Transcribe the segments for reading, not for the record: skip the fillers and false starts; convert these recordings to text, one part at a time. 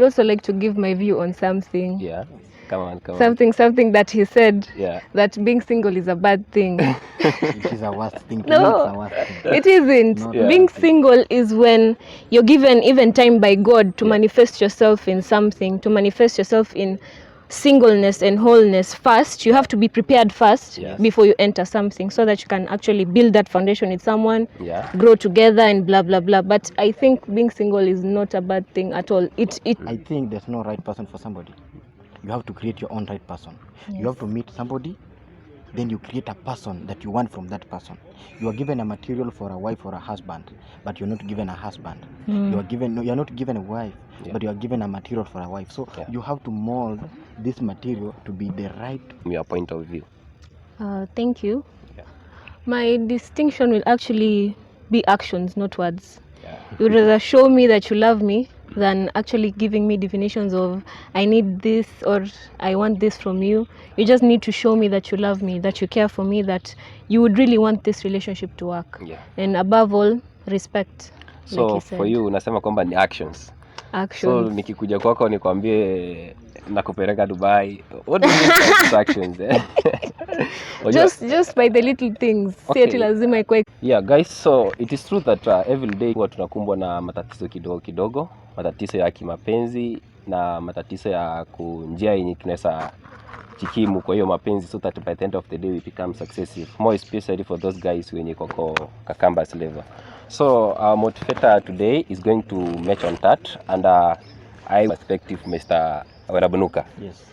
would also like to give my view on something. Yeah. Come on. Something that he said. Yeah. That being single is a bad thing. It is a worst thing. No, It's a worst thing. it isn't. Not Being single is when you're given even time by God to manifest yourself in something, to manifest yourself in singleness and wholeness. First, you have to be prepared first before you enter something, so that you can actually build that foundation with someone, grow together and blah blah blah. But I think being single is not a bad thing at all. I think there's no right person for somebody. You have to create your own right person. You have to meet somebody, then you create a person that you want from that person. You are given a material for a wife or a husband, but you're not given a husband. You're not given a wife, but you are given a material for a wife. So you have to mold this material to be the right. Your point of view. Thank you. My distinction will actually be actions, not words. You would rather show me that you love me than actually giving me definitions of I need this or I want this from you. You just need to show me that you love me, that you care for me, that you would really want this relationship to work. And above all, respect. So like for you unasema kwamba ni actions. So nikikuja kwako nikwambie nakupeleka Dubai. What do you mean by these actions? Just by the little things. Okay. Lazima ikwe. Yeah guys, so it is true that every day huwa tunakumbwa na matatizo kidogo, matatizo ya kimapenzi na matatizo ya njia yenye tunaweza jikimu kwa hiyo mapenzi, so that by the end of the day we become successful, more especially for those guys wenye kwa kakambas level. So our motivator today is going to match on that, and I perspective Mr. Werabunuka. Yes.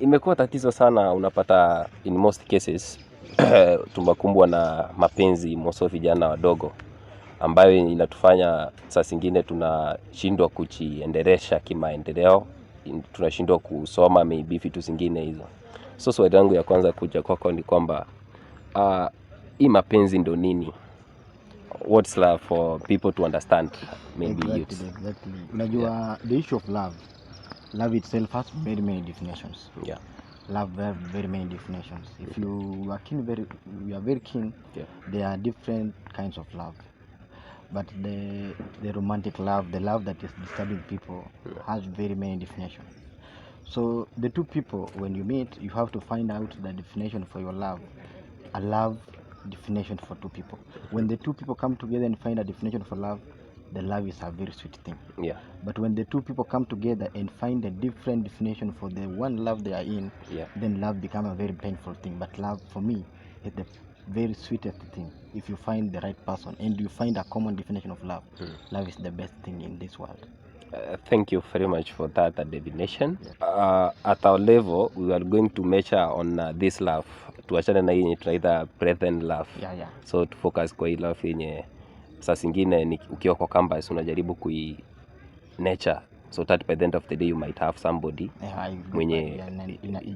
Imekuwa tatizo sana, unapata in most cases tumakumbwa na mapenzi moso vijana wadogo, ambayo inatufanya saa zingine tunashindwa kujiendelesha kimaendeleo, tunashindwa kusoma maybe vitu zingine hizo. So swali langu ya kwanza kuja kwako ni kwamba hii mapenzi ndo nini? What's love for people to understand? Maybe exactly. Unajua the issue of love itself has very many definitions. Love have very many definitions. If you are very keen, there are different kinds of love. But the romantic love, the love that is disturbing people, has very many definitions. So the two people, when you meet, you have to find out the definition for your love. A love definition for two people. When the two people come together and find a definition for love, the love is a very sweet thing. But when the two people come together and find a different definition for the one love they are in, then love becomes a very painful thing. But love, for me, is the very sweetest thing. If you find the right person and you find a common definition of love, love is the best thing in this world. Thank you very much for that definition. At our level, we are going to measure on this love. Tuachane na hii tunaita brethren love. So to focus kwa hii love yenye saa zingine ukiwa kwa campus unajaribu nurture, so that by the end of the day you might have somebody mwenye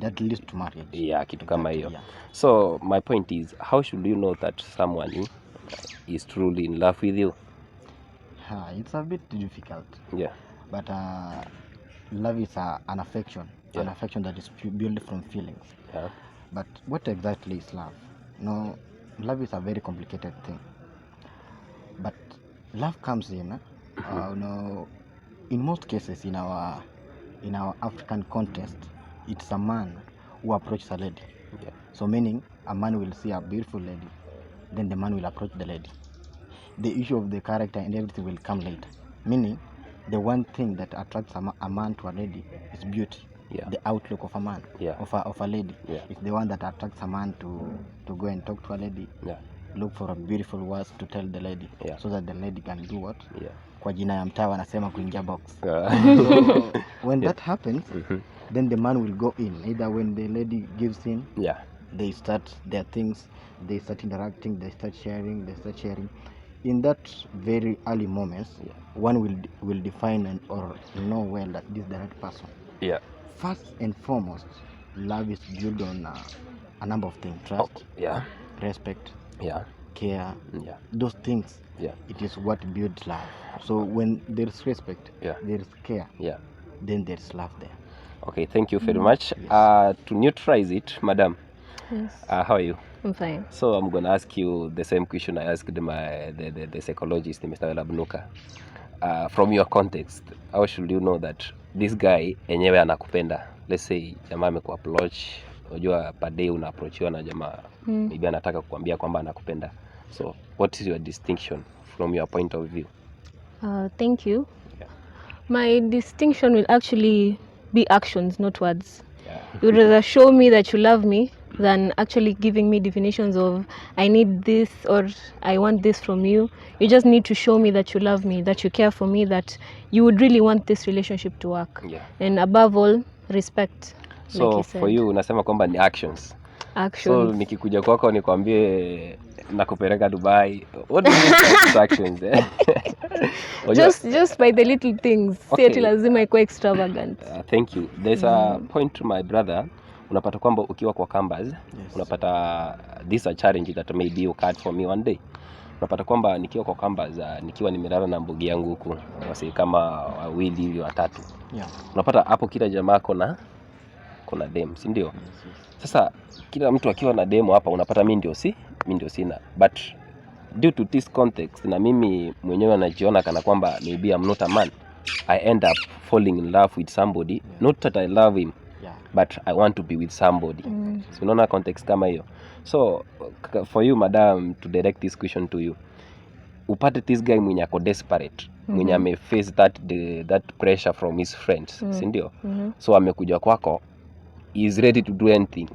that leads to marriage. Kitu kama hiyo. So my point is, how should you know that someone is truly in love with you? It's a bit difficult. But love is an affection. An affection that is built from feelings. But what exactly is love? No, love is a very complicated thing. But love comes in, in most cases in our African context, it's a man who approaches a lady. So meaning a man will see a beautiful lady, then the man will approach the lady. The issue of the character and everything will come later. Meaning the one thing that attracts a man to a lady is beauty. The outlook of a man, of a lady. It's the one that attracts a man to go and talk to a lady. Look for a beautiful words to tell the lady, so that the lady can do what? Kwa jina ya mtaa wanasema kuingia box. So when that happens, then the man will go in. Either when the lady gives in, they start their things, they start interacting, they start sharing. In that very early moments, one will define or know well that this is the right person. First and foremost, love is built on a number of things: trust, respect, care. Those things, it is what builds love. So when there is respect, there is care, then there is love there. Okay, thank you very much. To neutralize it, madam, how are you? I'm fine. So I'm going to ask you the same question I asked the psychologist, Mr. Werabunuka. from your context, how should you know that this guy enyewe anakupenda? Let's say jamaa amekuapproach, unajua per day unaapproachiwa na jamaa maybe anataka kukuambia kwamba anakupenda. So what is your distinction from your point of view? Thank you. My distinction will actually be actions, not words. You would rather show me that you love me than actually giving me definitions of I need this or I want this from you. You just need to show me that you love me, that you care for me, that you would really want this relationship to work. And above all, respect. So like for you unasema kwamba ni actions. So nikikuja kwako nikwambie nakupeleka Dubai, what do you mean by actions? Just by the little things. Okay. Si lazima ikuwe extravagant. Thank you. There's a point to my brother. Unapata kwamba ukiwa kwa campus, unapata this a challenge that maybe you had for me one day. Unapata kwamba nikiwa kwa campus, nikiwa nimelala na mbugi yangu huku, wasi kama wawili hivi watatu. Unapata hapo kila jamaa kuna dem, si ndio? Sasa kila mtu akiwa na demo hapa unapata mimi ndio sina. But due to this context na mimi mwenyewe najiona kana kwamba maybe I'm not a man, I end up falling in love with somebody, not that I love him, but I want to be with somebody. So unaona context kama hiyo. So for you madam, to direct this question to you, upate this guy mwenye ako desperate, mwenye ameface that pressure from his friends, si ndio? So amekuja kwako, he is ready to do anything.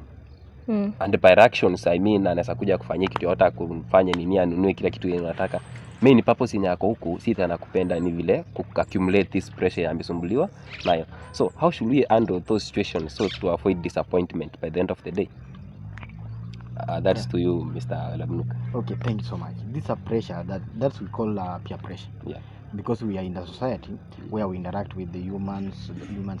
And by actions I mean anaweza kuja kufanyia kitu yote, kumfanya nini, anunue kila kitu yeye anataka. Main purpose yako huku si tena nakupenda, ni vile kuaccumulate this pressure amesumbuliwa nayo. So how should we handle those situations so to avoid disappointment by the end of the day? That's to you, Mr. Labnuka. Okay, thank you so much. This is a pressure that we call peer pressure. Because we are in a society where we interact with the humans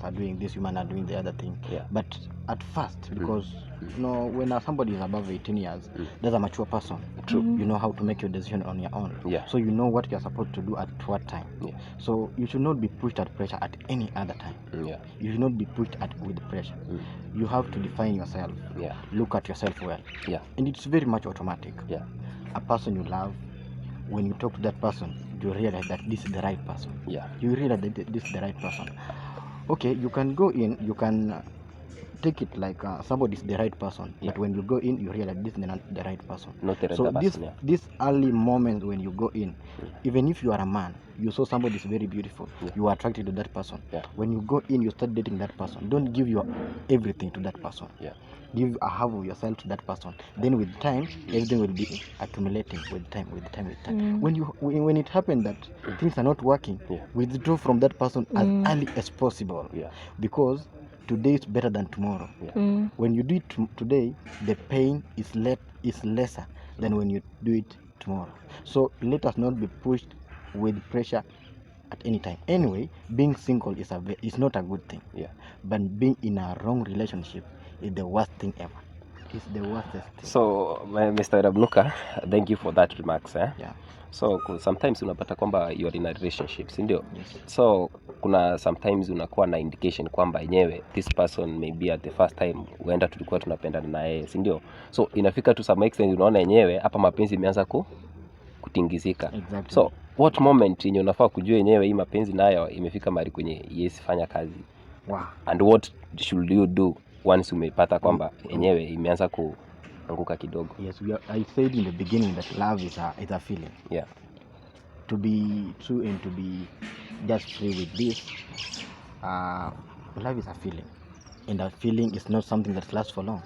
are doing this, humans are doing the other thing. But at first, because you know, when somebody is above 18 years, that's a mature person. True. You know how to make your decision on your own. So you know what you're supposed to do at what time. So you should not be pushed at pressure at any other time. You should not be pushed with pressure. You have to define yourself. Look at yourself well. And it's very much automatic. A person you love, when you talk to that person, you realize that this is the right person. You realize that this is the right person. Okay, you can go in, you can take it like somebody is the right person, but when you go in, you realize this is not the right person. So this early moment when you go in, even if you are a man, you saw somebody is very beautiful, you are attracted to that person. When you go in, you start dating that person. Don't give your everything to that person. Give a half of yourself to that person. Then with time, everything will be accumulating with time. When it happens that things are not working, withdraw from that person as early as possible. Because today is better than tomorrow. When you do it today, the pain is lesser than when you do it tomorrow. So let us not be pushed with pressure at any time. Anyway, being single is not a good thing. But being in a wrong relationship is the worst thing ever. It's the worstest thing. So Mr. Rabnuka, thank you for that remarks. So sometimes unapata kwamba you are in a relationship, si ndio? So kuna sometimes unakuwa na indication kwamba yenyewe this person maybe at the first time huenda tulikuwa tunapendana na yeye, si ndio? So inafika to some extent unaona yenyewe hapa mapenzi imeanza kutingizika. So what moment yenyewe unafaa kujua yenyewe hii mapenzi nayo imefika mahali kwenye yes fanya kazi? And what should you do once umepata kwamba yenyewe imeanza kuanguka kidogo? I said in the beginning that love is a feeling. To be true and to be just free with this, love is a feeling, and a feeling is not something that lasts for long.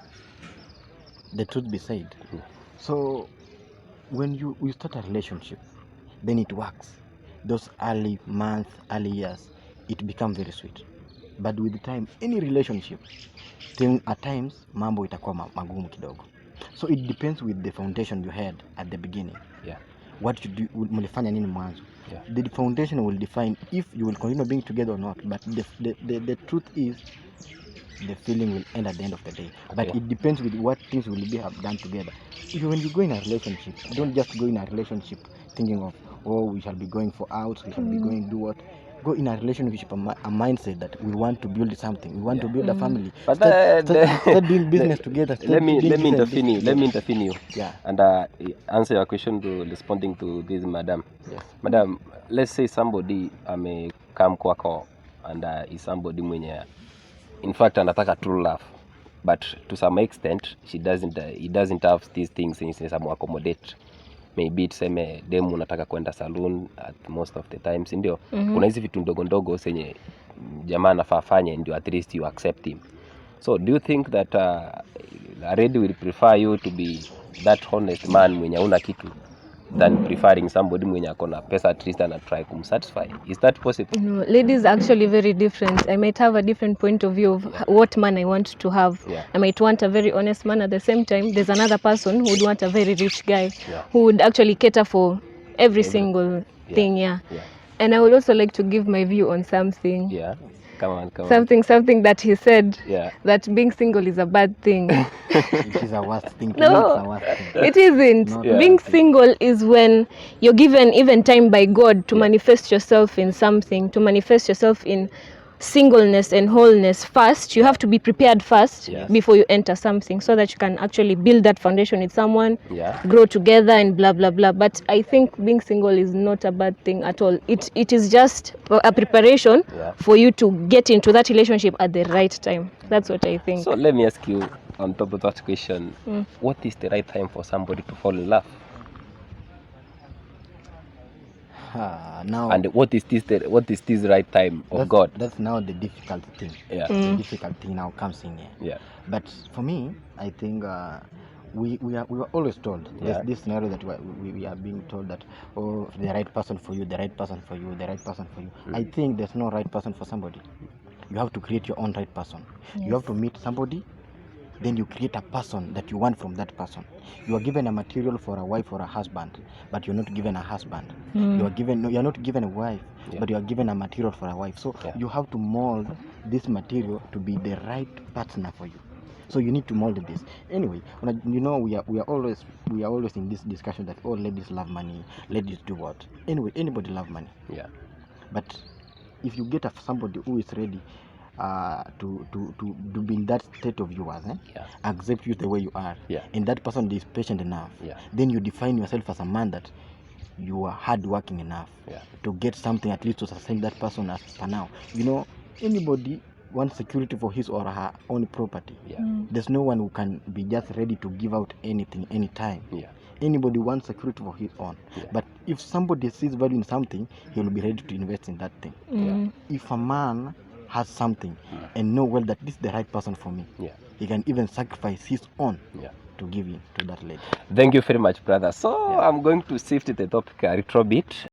The truth be said. So when you start a relationship, then it works. Those early months, early years, it becomes very sweet. But with time, any relationship, at times mambo itakuwa magumu kidogo. So it depends with the foundation you had at the beginning. What you do, mlifanya nini mwanzo. The foundation will define if you will continue being together or not. But the truth is, the feeling will end at the end of the day. But it depends with what things will be have done together. When you go in a relationship, don't just go in a relationship thinking of, oh, we shall be going for out, we shall be going to do what. go in a relationship, a mindset that we want to build something, we want to build a family. But start doing business together. Let me intervene you. Yeah. And answer your question to responding to this madam. Yes. Madam, let's say somebody come kwako and is somebody mwenye in fact anataka true love, but to some extent he doesn't have these things in some accommodate. Maybe tuseme demu unataka kwenda saloon at most of the times, ndio. Kuna hizi vitu ndogo ndogo zenye jamaa anafaa fanye ndio at least you accept him. So do you think that a lady will prefer you to be that honest man mwenye una kitu than preferring somebody mwenye akona pesa at least and try kumsatisfy? Is that possible? No, ladies are actually very different. I might have a different point of view of what man I want to have. I might want a very honest man. At the same time, there's another person who would want a very rich guy who would actually cater for every single thing. And I would also like to give my view on something. Come on. Something that he said, that being single is a bad thing. It is a worst thing. No, it isn't. Being single is when you're given even time by God to manifest yourself in something, to manifest yourself in singleness and wholeness first. You have to be prepared first before you enter something, so that you can actually build that foundation with someone, grow together and blah blah blah. But I think being single is not a bad thing at all. It is just a preparation for you to get into that relationship at the right time. That's what I think. So let me ask you on top of that question, what is the right time for somebody to fall in love? Now, and what is this right time of God? That's now the difficult thing. The difficult thing now comes in here. But for me, I think we were always told this scenario that we are being told that the right person for you, the right person for you, the right person for you. I think there's no right person for somebody. You have to create your own right person. You have to meet somebody, then you create a person that you want from that person. You are given a material for a wife or a husband, but you're not given a husband. You are not given a wife, but you are given a material for a wife. So you have to mold this material to be the right partner for you. So you need to mold this. Anyway, we are always in this discussion that ladies love money, ladies do what? Anyway, anybody love money. But if you get somebody who is ready to be in that state of yours, accept you the way you are, and that person is patient enough, then you define yourself as a man that you are hardworking enough to get something at least to sustain that person as for now. Anybody wants security for his or her own property. There's no one who can be just ready to give out anything anytime. Anybody wants security for his own. But if somebody sees value in something, he will be ready to invest in that thing. If a man has something and know well that this is the right person for me, he can even sacrifice his own to give in to that lady. Thank you very much, brother. So I'm going to shift the topic a little bit.